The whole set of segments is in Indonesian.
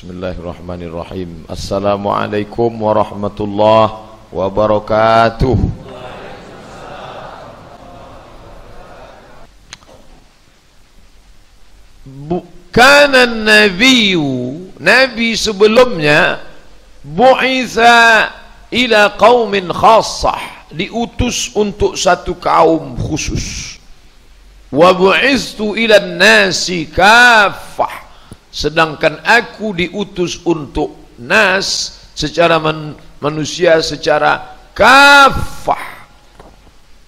Bismillahirrahmanirrahim. Assalamualaikum warahmatullahi wabarakatuh. Kana nabiyyu, nabi sebelumnya, bu'itha ila qaumin khassah, diutus untuk satu kaum khusus. Wa bu'ithtu ila nasi kaffah, sedangkan aku diutus untuk nas secara manusia secara kafah.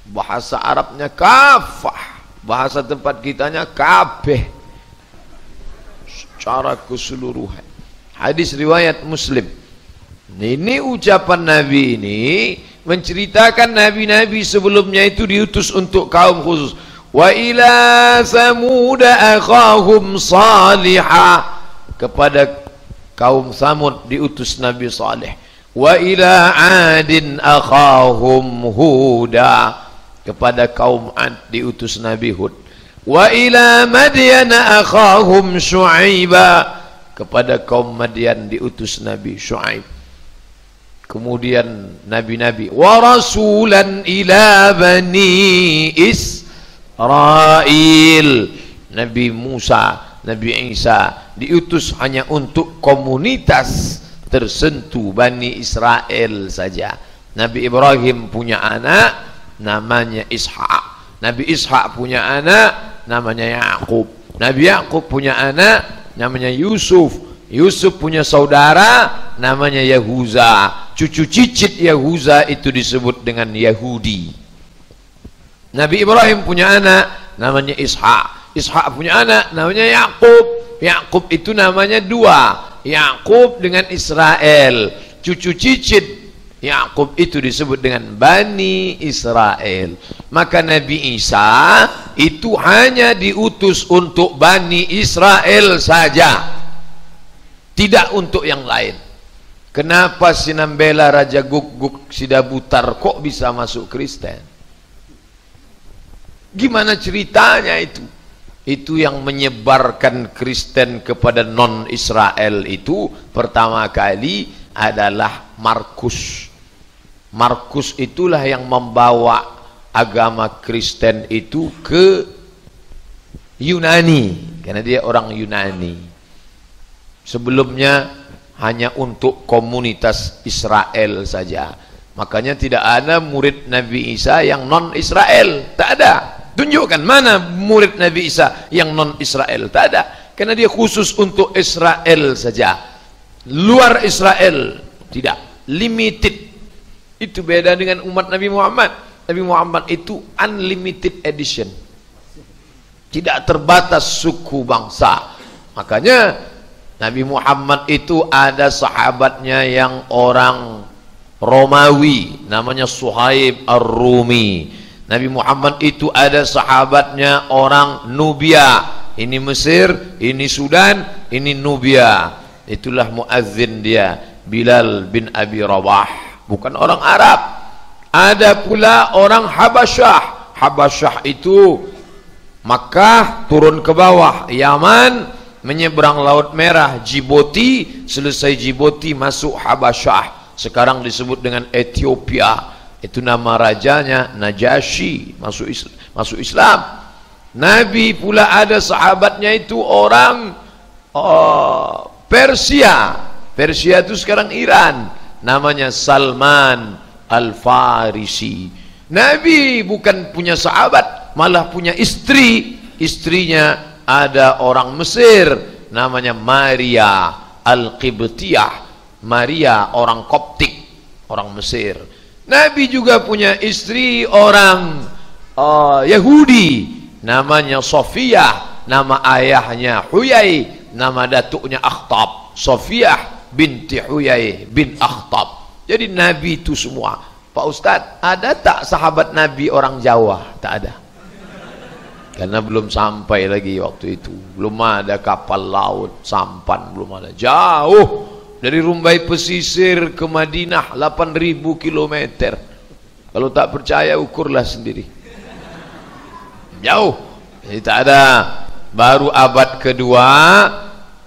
Bahasa Arabnya kafah, bahasa tempat kitanya kabeh, secara keseluruhan. Hadis riwayat Muslim. Ini ucapan Nabi ini menceritakan nabi-nabi sebelumnya itu diutus untuk kaum khusus. Wa ila Samud akhahum salihah, kepada kaum Samud diutus Nabi Saleh. Wa ila Adin akhahum Huda, kepada kaum Ad diutus Nabi Hud. Wa ila Madyan akhahum Syuaiba, kepada kaum Madyan diutus Nabi Syuaib. Kemudian nabi-nabi. Wa rasulan ila bani Israel, Nabi Musa, Nabi Isa diutus hanya untuk komunitas tersentuh Bani Israel saja. Nabi Ibrahim punya anak namanya Ishak, Nabi Ishak punya anak namanya Yakub, Nabi Yakub punya anak namanya Yusuf, Yusuf punya saudara namanya Yahuza, cucu cicit Yahuza itu disebut dengan Yahudi. Nabi Ibrahim punya anak namanya Ishak, Ishak punya anak namanya Yakub, Yakub itu namanya dua, Yakub dengan Israel, cucu cicit Yakub itu disebut dengan Bani Israel. Maka Nabi Isa itu hanya diutus untuk Bani Israel saja, tidak untuk yang lain. Kenapa Sinambela Raja Guguk Sidabutar kok bisa masuk Kristen? Gimana ceritanya itu? Itu yang menyebarkan Kristen kepada non-Israel itu pertama kali adalah Markus. Markus itulah yang membawa agama Kristen itu ke Yunani, karena dia orang Yunani. Sebelumnya hanya untuk komunitas Israel saja. Makanya tidak ada murid Nabi Isa yang non-Israel, tak ada. Tunjukkan mana murid Nabi Isa yang non-Israel, tak ada. Karena dia khusus untuk Israel saja. Luar Israel tidak, limited. Itu beda dengan umat Nabi Muhammad. Nabi Muhammad itu unlimited edition, tidak terbatas suku bangsa. Makanya Nabi Muhammad itu ada sahabatnya yang orang Romawi, namanya Suhaib Ar-Rumi. Nabi Muhammad itu ada sahabatnya orang Nubia, ini Mesir, ini Sudan, ini Nubia. Itulah muazzin dia, Bilal bin Abi Rabah, bukan orang Arab. Ada pula orang Habasyah. Habasyah itu Makkah turun ke bawah, Yaman menyeberang Laut Merah, Djibouti, selesai Djibouti masuk Habasyah, sekarang disebut dengan Ethiopia. Itu nama rajanya Najasyi, masuk Islam. Nabi pula ada sahabatnya itu orang Persia. Persia itu sekarang Iran, namanya Salman Al-Farisi. Nabi bukan punya sahabat, malah punya istri. Istrinya ada orang Mesir, namanya Maria Al-Qibtiyah. Maria orang Koptik, orang Mesir. Nabi juga punya istri orang Yahudi, namanya Sofiyah, nama ayahnya Huyai, nama datuknya Akhtab. Sofiyah binti Huyai bin Akhtab. Jadi Nabi itu semua. Pak Ustadz, ada tak sahabat Nabi orang Jawa? Tak ada, karena belum sampai lagi waktu itu. Belum ada kapal laut, sampan belum ada. Jauh dari Rumbai Pesisir ke Madinah 8.000 km. Kalau tak percaya ukurlah sendiri, jauh. Jadi tak ada. Baru abad kedua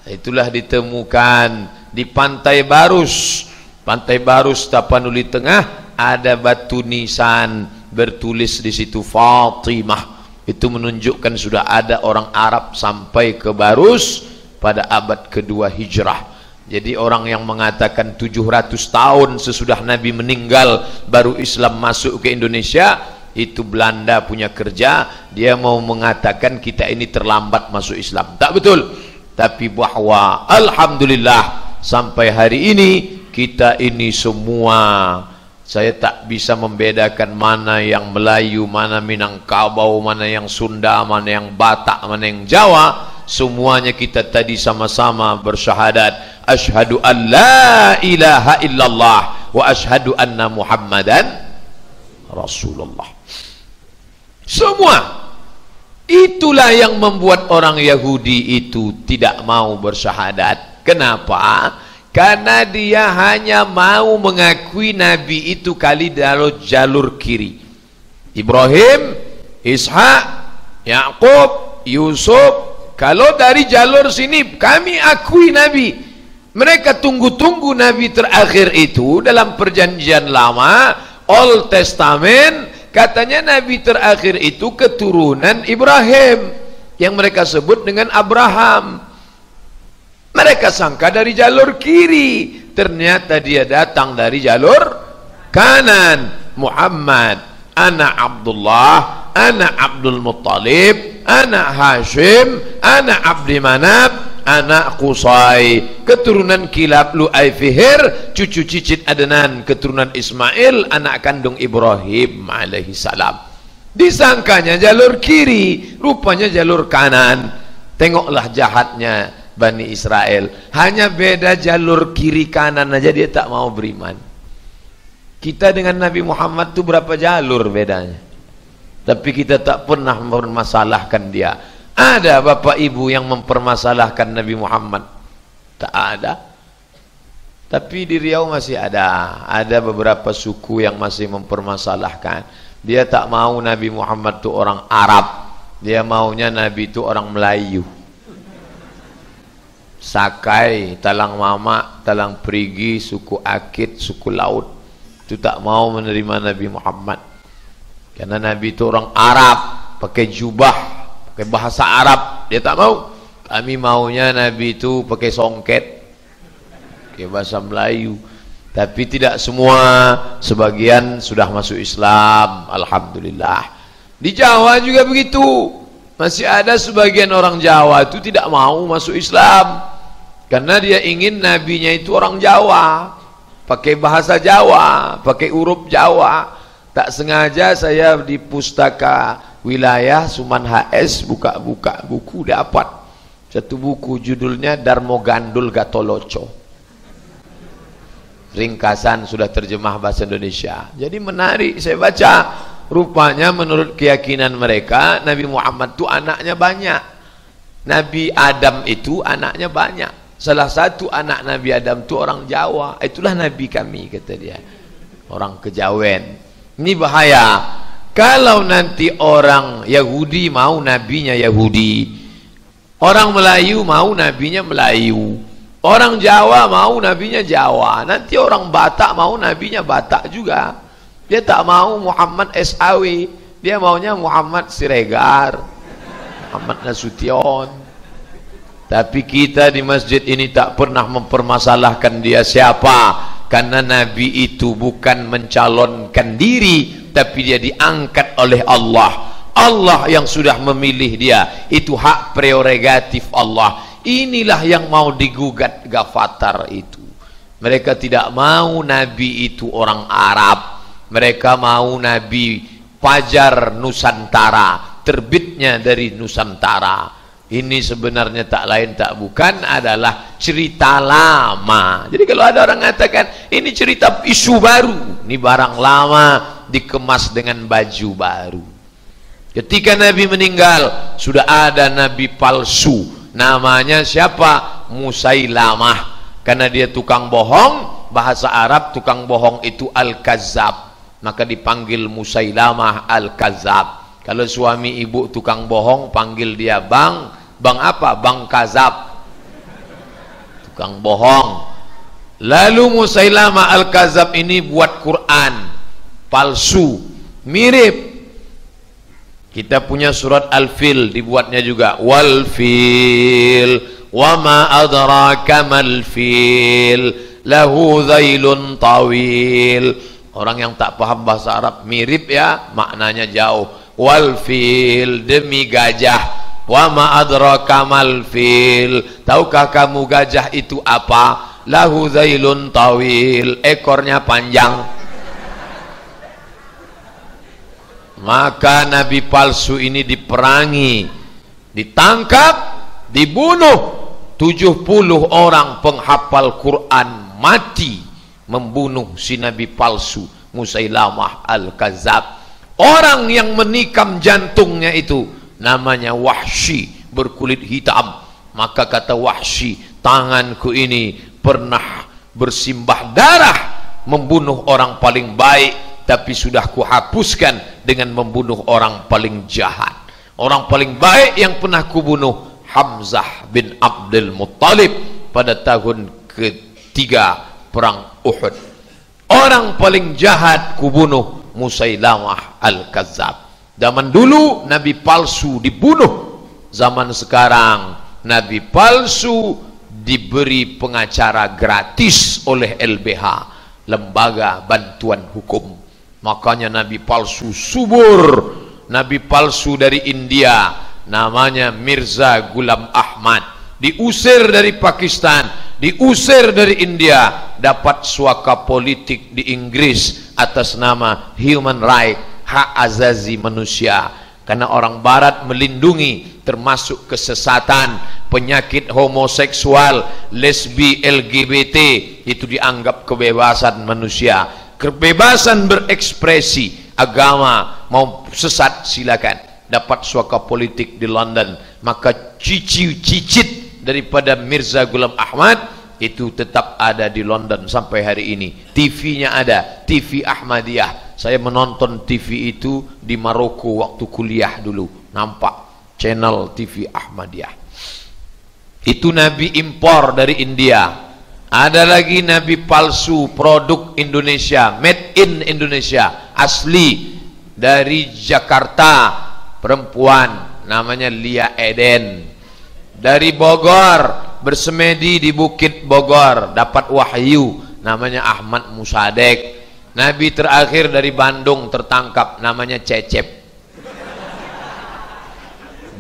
Itulah ditemukan di Pantai Barus. Pantai Barus Tapanuli Tengah ada batu nisan bertulis di situ Fatimah. Itu menunjukkan sudah ada orang Arab sampai ke Barus pada abad kedua Hijrah. Jadi orang yang mengatakan 700 tahun sesudah Nabi meninggal baru Islam masuk ke Indonesia, itu Belanda punya kerja. Dia mau mengatakan kita ini terlambat masuk Islam. Tak betul. Tapi bahwa alhamdulillah sampai hari ini kita ini semua, saya tak bisa membedakan mana yang Melayu, mana Minangkabau, mana yang Sunda, mana yang Batak, mana yang Jawa. Semuanya kita tadi sama-sama bersyahadat asyhadu an la ilaha illallah wa asyhadu anna muhammadan rasulullah. Semua itulah yang membuat orang Yahudi itu tidak mau bersyahadat. Kenapa? Karena dia hanya mau mengakui Nabi itu kali dari jalur kiri. Ibrahim, Ishak, Yakub, Yusuf. Kalau dari jalur sini kami akui Nabi. Mereka tunggu-tunggu Nabi terakhir itu dalam perjanjian lama, Old Testament, katanya Nabi terakhir itu keturunan Ibrahim yang mereka sebut dengan Abraham. Mereka sangka dari jalur kiri, ternyata dia datang dari jalur kanan. Muhammad, ana Abdullah, ana Abdul Muttalib, ana Hashim, ana Abdi Manaf, ana Qusay, keturunan Kilab Lu'ay Fihir, cucu cicit Adnan, keturunan Ismail, anak kandung Ibrahim alaihi salam. Disangkanya jalur kiri, rupanya jalur kanan. Tengoklah jahatnya Bani Israel. Hanya beda jalur kiri kanan aja dia tak mau beriman. Kita dengan Nabi Muhammad itu berapa jalur bedanya, tapi kita tak pernah mempermasalahkan dia. Ada bapak ibu yang mempermasalahkan Nabi Muhammad? Tak ada. Tapi di Riau masih ada beberapa suku yang masih mempermasalahkan. Dia tak mau Nabi Muhammad itu orang Arab, dia maunya Nabi itu orang Melayu. Sakai, Talang Mama, Talang Perigi, suku Akit, suku Laut, itu tak mau menerima Nabi Muhammad. Karena Nabi itu orang Arab, pakai jubah, pakai bahasa Arab, dia tak mau. Kami maunya Nabi itu pakai songket, pakai bahasa Melayu. Tapi tidak semua, sebagian sudah masuk Islam, alhamdulillah. Di Jawa juga begitu. Masih ada sebagian orang Jawa itu tidak mau masuk Islam karena dia ingin nabinya itu orang Jawa, pakai bahasa Jawa, pakai huruf Jawa. Tak sengaja saya di pustaka wilayah Suman HS buka-buka buku, dapat satu buku judulnya Darmo Gandul Gatoloco, ringkasan sudah terjemah bahasa Indonesia. Jadi menarik saya baca. Rupanya menurut keyakinan mereka Nabi Muhammad itu anaknya banyak. Nabi Adam itu anaknya banyak. Salah satu anak Nabi Adam itu orang Jawa. Itulah Nabi kami, kata dia, orang Kejawen. Ini bahaya. Kalau nanti orang Yahudi mau nabinya Yahudi, orang Melayu mau nabinya Melayu, orang Jawa mau nabinya Jawa, nanti orang Batak mau nabinya Batak juga. Dia tak mau Muhammad SAW, dia maunya Muhammad Siregar, Muhammad Nasution. Tapi kita di masjid ini tak pernah mempermasalahkan dia siapa, karena Nabi itu bukan mencalonkan diri, tapi dia diangkat oleh Allah. Allah yang sudah memilih dia, itu hak prerogatif Allah. Inilah yang mau digugat Gafatar itu. Mereka tidak mau Nabi itu orang Arab. Mereka mau Nabi Fajar Nusantara, terbitnya dari Nusantara. Ini sebenarnya tak lain tak bukan adalah cerita lama. Jadi kalau ada orang mengatakan ini cerita isu baru, ini barang lama dikemas dengan baju baru. Ketika Nabi meninggal sudah ada Nabi palsu, namanya siapa? Musailamah. Karena dia tukang bohong, bahasa Arab tukang bohong itu Al-Kazzab, maka dipanggil Musailamah Al-Kazzab. Kalau suami ibu tukang bohong, panggil dia bang apa? Bang Kazab. tukang bohong. Lalu Musailamah Al-Kadzab ini buat Quran palsu, mirip. Kita punya surat Al-Fil dibuatnya juga, wal fil wa ma adraka mal fil lahu dhailun tawil. Orang yang tak paham bahasa Arab mirip ya, maknanya jauh. Wal fil, demi gajah. Wa ma adraka mal fil, tahukah kamu gajah itu apa? Lahu dhailun tawil, ekornya panjang. Maka nabi palsu ini diperangi, ditangkap, dibunuh. 70 orang penghafal Quran mati membunuh si nabi palsu Musailamah Al-Kadzab. Orang yang menikam jantungnya itu namanya Wahsy, berkulit hitam. Maka kata Wahsy, tanganku ini pernah bersimbah darah membunuh orang paling baik, tapi sudah kuhapuskan dengan membunuh orang paling jahat. Orang paling baik yang pernah kubunuh Hamzah bin Abdul Muttalib pada tahun ketiga perang Uhud. Orang paling jahat kubunuh Musailamah Al-Kadzab. Zaman dulu nabi palsu dibunuh. Zaman sekarang nabi palsu diberi pengacara gratis oleh LBH, Lembaga Bantuan Hukum. Makanya nabi palsu subur. Nabi palsu dari India namanya Mirza Ghulam Ahmad, diusir dari Pakistan, diusir dari India, dapat suaka politik di Inggris atas nama human right, hak azazi manusia. Karena orang barat melindungi termasuk kesesatan, penyakit homoseksual, lesbi, LGBT, itu dianggap kebebasan manusia. Kebebasan berekspresi agama, mau sesat silakan. Dapat suaka politik di London. Maka cicit daripada Mirza Ghulam Ahmad itu tetap ada di London sampai hari ini. TV-nya ada, TV Ahmadiyah. Saya menonton TV itu di Maroko waktu kuliah dulu, nampak channel TV Ahmadiyah. Itu nabi impor dari India. Ada lagi nabi palsu, produk Indonesia, made in Indonesia, asli dari Jakarta, perempuan namanya Lia Eden. Dari Bogor, bersemedi di Bukit Bogor, dapat wahyu namanya Ahmad Musadek. Nabi terakhir dari Bandung tertangkap, namanya Cecep.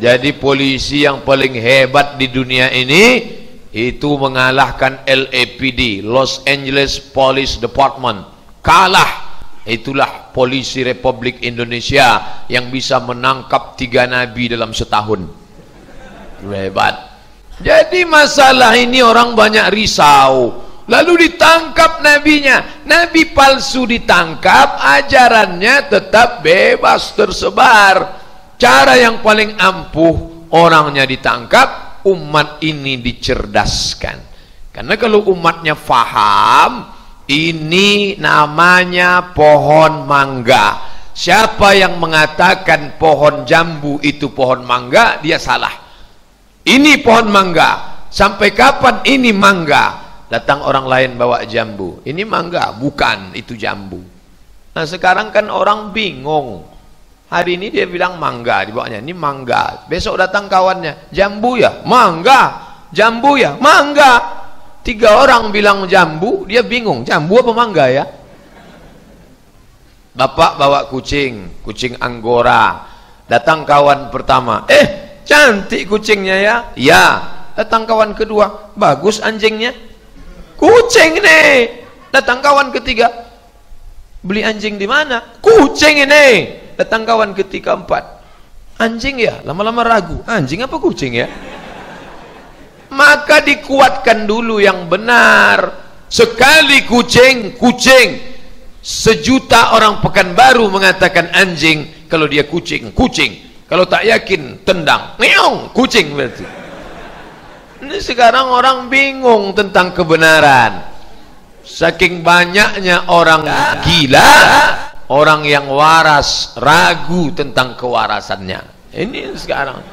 Jadi polisi yang paling hebat di dunia ini itu mengalahkan LAPD, Los Angeles Police Department. Kalah. Itulah polisi Republik Indonesia yang bisa menangkap 3 nabi dalam setahun. Hebat. Jadi masalah ini orang banyak risau. Lalu ditangkap nabinya, nabi palsu ditangkap, ajarannya tetap bebas tersebar. Cara yang paling ampuh, orangnya ditangkap, umat ini dicerdaskan. Karena kalau umatnya faham, ini namanya pohon mangga. Siapa yang mengatakan pohon jambu itu pohon mangga, dia salah. Ini pohon mangga. Sampai kapan ini mangga? Datang orang lain bawa jambu, ini mangga, bukan, itu jambu. Nah sekarang kan orang bingung. Hari ini dia bilang mangga, dibawanya ini mangga. Besok datang kawannya, jambu ya, mangga. Jambu ya, mangga. 3 orang bilang jambu, dia bingung, jambu apa mangga ya? Bapak bawa kucing, kucing Anggora. Datang kawan pertama, cantik kucingnya ya. Ya. Datang kawan kedua, bagus anjingnya. Kucing nih. Datang kawan ketiga, beli anjing di mana? Kucing ini. Datang kawan ketiga, 4, anjing ya. Lama-lama ragu, anjing apa kucing ya? Maka dikuatkan dulu yang benar. Sekali kucing, kucing. 1.000.000 orang Pekanbaru mengatakan anjing. Kalau dia kucing, kucing. Kalau tak yakin, tendang. Meong, kucing berarti. Ini sekarang orang bingung tentang kebenaran. Saking banyaknya orang gila, orang yang waras ragu tentang kewarasannya. Ini sekarang